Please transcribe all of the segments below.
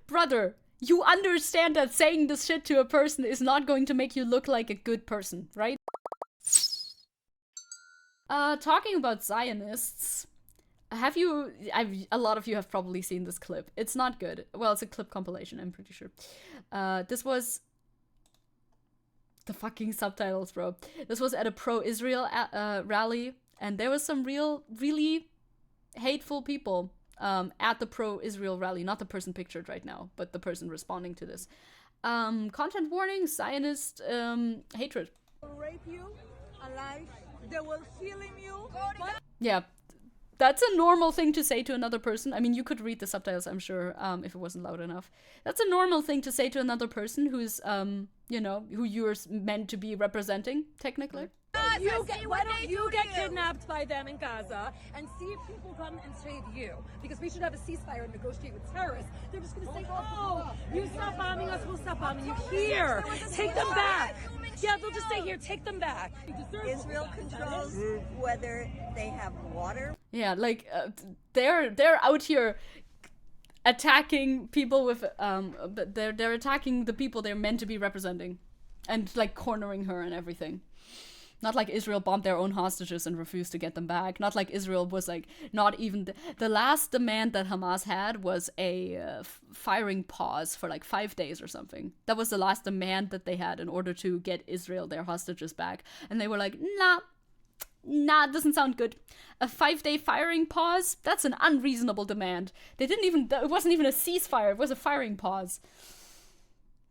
brother, you understand that saying this shit to a person is not going to make you look like a good person, right? Talking about Zionists, a lot of you have probably seen this clip. It's not good. Well, it's a clip compilation, I'm pretty sure. This was the fucking subtitles, bro. This was at a pro-Israel rally, and there was some really hateful people at the pro-Israel rally. Not the person pictured right now, but the person responding to this. Content warning, Zionist hatred. They will rape you alive. They will film you. Yeah, that's a normal thing to say to another person. I mean, you could read the subtitles, I'm sure, if it wasn't loud enough. That's a normal thing to say to another person who's, you know, who you're meant to be representing, technically. Why don't you get kidnapped by them in Gaza and see if people come and save you? Because we should have a ceasefire and negotiate with terrorists. They're just going to say, oh, you stop bombing us, we'll stop bombing you. Here, take them back. Yeah, they'll just say, here, take them back. Israel controls whether they have water. Yeah, like, they're out here attacking people with, they're attacking the people they're meant to be representing. And, like, cornering her and everything. Not like Israel bombed their own hostages and refused to get them back. Not like Israel was like, not even... The last demand that Hamas had was a firing pause for like 5 days or something. That was the last demand that they had in order to get Israel their hostages back. And they were like, nah, doesn't sound good. A 5-day firing pause? That's an unreasonable demand. They didn't even... It wasn't even a ceasefire, it was a firing pause.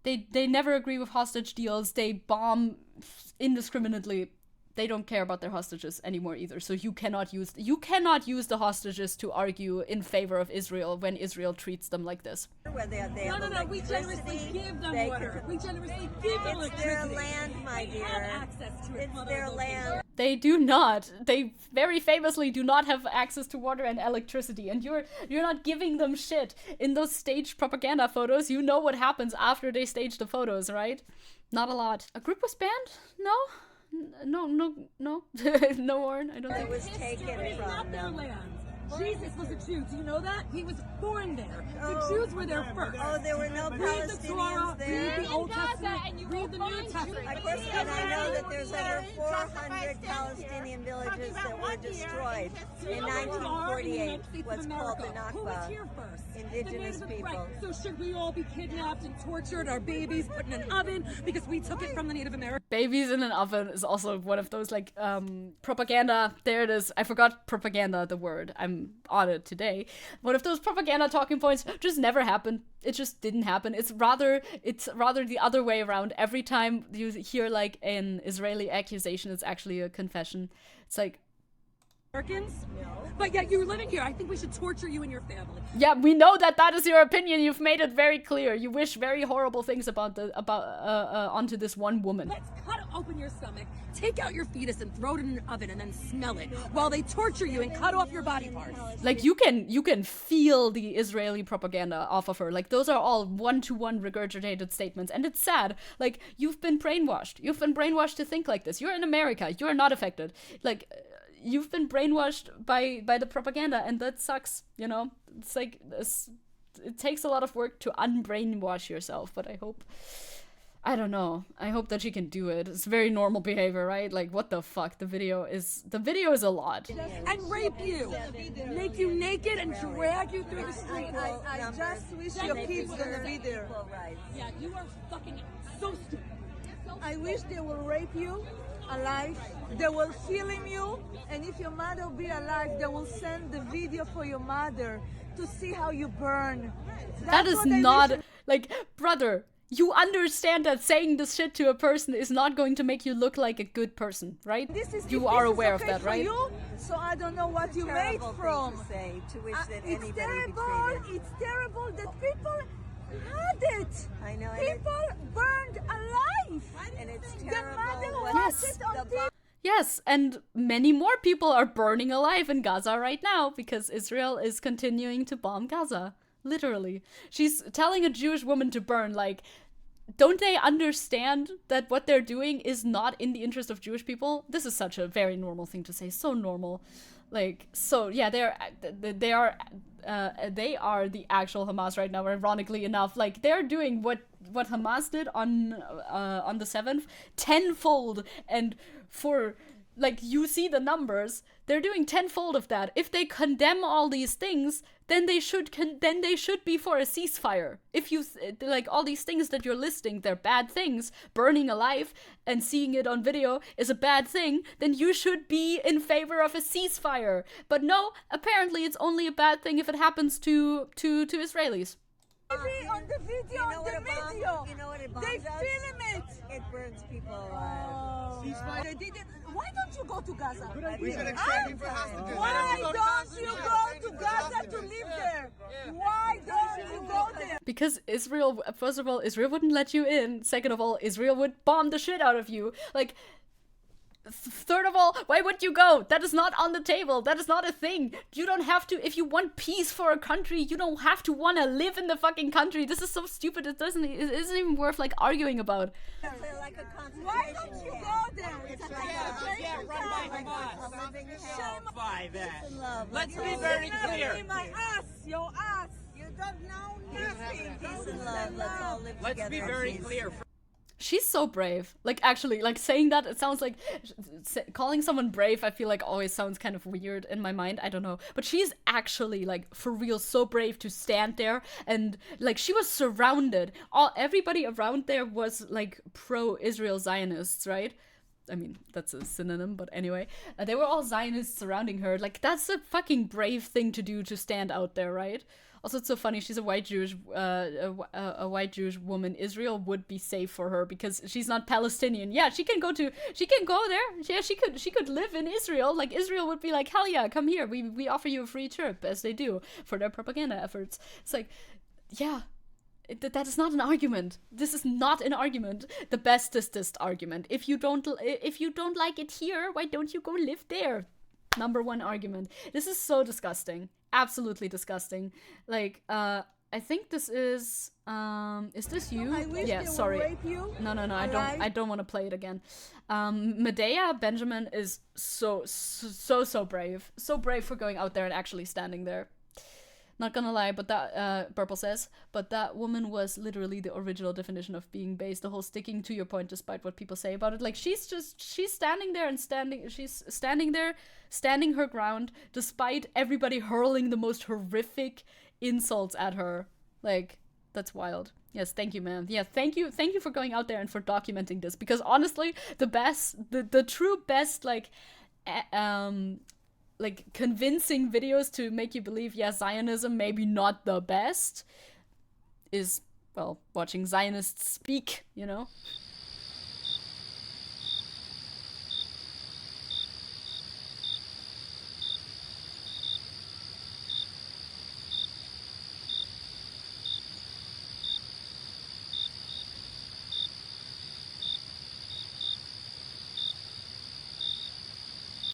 They never agree with hostage deals. They bomb indiscriminately. They don't care about their hostages anymore either. So you cannot use the hostages to argue in favor of Israel when Israel treats them like this. No, we generously give them water. We generously give them electricity. It's their land, my dear. They have access to it. It's their land. They do not. They very famously do not have access to water and electricity, and you're not giving them shit. In those staged propaganda photos, you know what happens after they stage the photos, right? Not a lot. A group was banned? No, no, Warren. I don't think It was taken It's from not their them. land. Jesus was a Jew. Do you know that? He was born there. The Jews were there first. Oh, there were no Read the Torah, Palestinians there. read the Old Testament, read the New Testament. And I know that there's over 400 Palestinian villages that were destroyed in 1948. What's called the Who was here Nakba. first? Indigenous The Native- people. Right. So should we all be kidnapped and tortured, our babies put in an oven because we took it from the Native Americans? Babies in an oven is also one of those like propaganda. There it is. I forgot propaganda, the word. I'm on it today. One of those propaganda talking points just never happened. It just didn't happen. It's rather the other way around. Every time you hear like an Israeli accusation, it's actually a confession. It's like, Americans? But yet you're living here. I think we should torture you and your family. yeah, we know that is your opinion. You've made it very clear. You wish very horrible things onto this one woman. Let's cut open your stomach, take out your fetus and throw it in an oven and then smell it while they torture you and cut off your body parts. Like you can feel the Israeli propaganda off of her. Like those are all one-to-one regurgitated statements, and it's sad. Like you've been brainwashed. You've been brainwashed to think like this. You're in America. You're not affected. Like you've been brainwashed by the propaganda, and that sucks. You know, it's like it takes a lot of work to unbrainwash yourself. But I don't know. I hope that she can do it. It's very normal behavior, right? Like, what the fuck? The video is a lot. And rape you, make you naked and drag you through the street. I just wish your kids gonna be there. Yeah, you are fucking so stupid. I wish they will rape you alive. They will film you, and if your mother will be alive, they will send the video for your mother to see how you burn. That That's is what I not wish- like, brother. You understand that saying this shit to a person is not going to make you look like a good person, right? You are aware of that, for right? You, so I don't know what you made Terrible from. thing to say, to wish that It's anybody be terrible. treated. It's terrible that people had it. I know, and People burned alive. and it's The terrible. mother what Yes. watched it on the TV. Yes, and many more people are burning alive in Gaza right now because Israel is continuing to bomb Gaza. Literally. She's telling a Jewish woman to burn, like, don't they understand that what they're doing is not in the interest of Jewish people? This is such a very normal thing to say, so normal. Like, so yeah, they are the actual Hamas right now. Ironically enough, like they're doing what Hamas did on the 7th tenfold, and for like you see the numbers, they're doing tenfold of that. If they condemn all these things, then they should be for a ceasefire. If you like all these things that you're listing, they're bad things. Burning alive and seeing it on video is a bad thing. Then you should be in favor of a ceasefire. But no, apparently it's only a bad thing if it happens to Israelis. On the video, You know what a bomb they does? film it. It burns people alive. They didn't. Why don't you go to Gaza? We've been exchanging for hostages. Why don't you go to Gaza to live there? Why don't you go there? Because Israel, first of all, Israel wouldn't let you in. Second of all, Israel would bomb the shit out of you. Like, third of all, why would you go? That is not on the table. That is not a thing. You don't have to, if you want peace for a country, you don't have to want to live in the fucking country. This is so stupid. It isn't even worth like arguing about. They're like a concentration Why don't you camp. go there? It's It's like a a concentration living camp. hell. By that. Peace and love. Let's Let's be all very live clear. In my ass, your ass. You don't know nothing. Peace and love. Let's all live Let's together. be in very peace. clear. She's so brave. Like, actually, like, saying that, it sounds like... calling someone brave, I feel like always sounds kind of weird in my mind. I don't know. But she's actually, like, for real, so brave to stand there. And, like, she was surrounded. Everybody around there was, like, pro-Israel Zionists, right? I mean, that's a synonym, but anyway. They were all Zionists surrounding her. Like, that's a fucking brave thing to do, to stand out there, right? Also, it's so funny. She's a white Jewish woman. Israel would be safe for her because she's not Palestinian. Yeah, she can go there. Yeah, she could live in Israel. Like, Israel would be like, hell yeah, come here. We offer you a free trip, as they do for their propaganda efforts. It's like, yeah, that is not an argument. This is not an argument. The bestest argument. If you don't like it here, why don't you go live there? Number one argument. This is so disgusting. Absolutely disgusting. Like, I think this is this you? I wish Yeah, they sorry. would rape you. No, alive. I don't want to play it again. Medea Benjamin is so brave. So brave for going out there and actually standing there. Not gonna lie, but that, Purple says, but that woman was literally the original definition of being based, the whole sticking to your point despite what people say about it. Like, she's standing there, standing her ground, despite everybody hurling the most horrific insults at her. Like, that's wild. Yes, thank you, man. Yeah, thank you for going out there and for documenting this, because honestly, the true best, like convincing videos to make you believe, yeah, Zionism maybe not the best, is, well, watching Zionists speak, you know?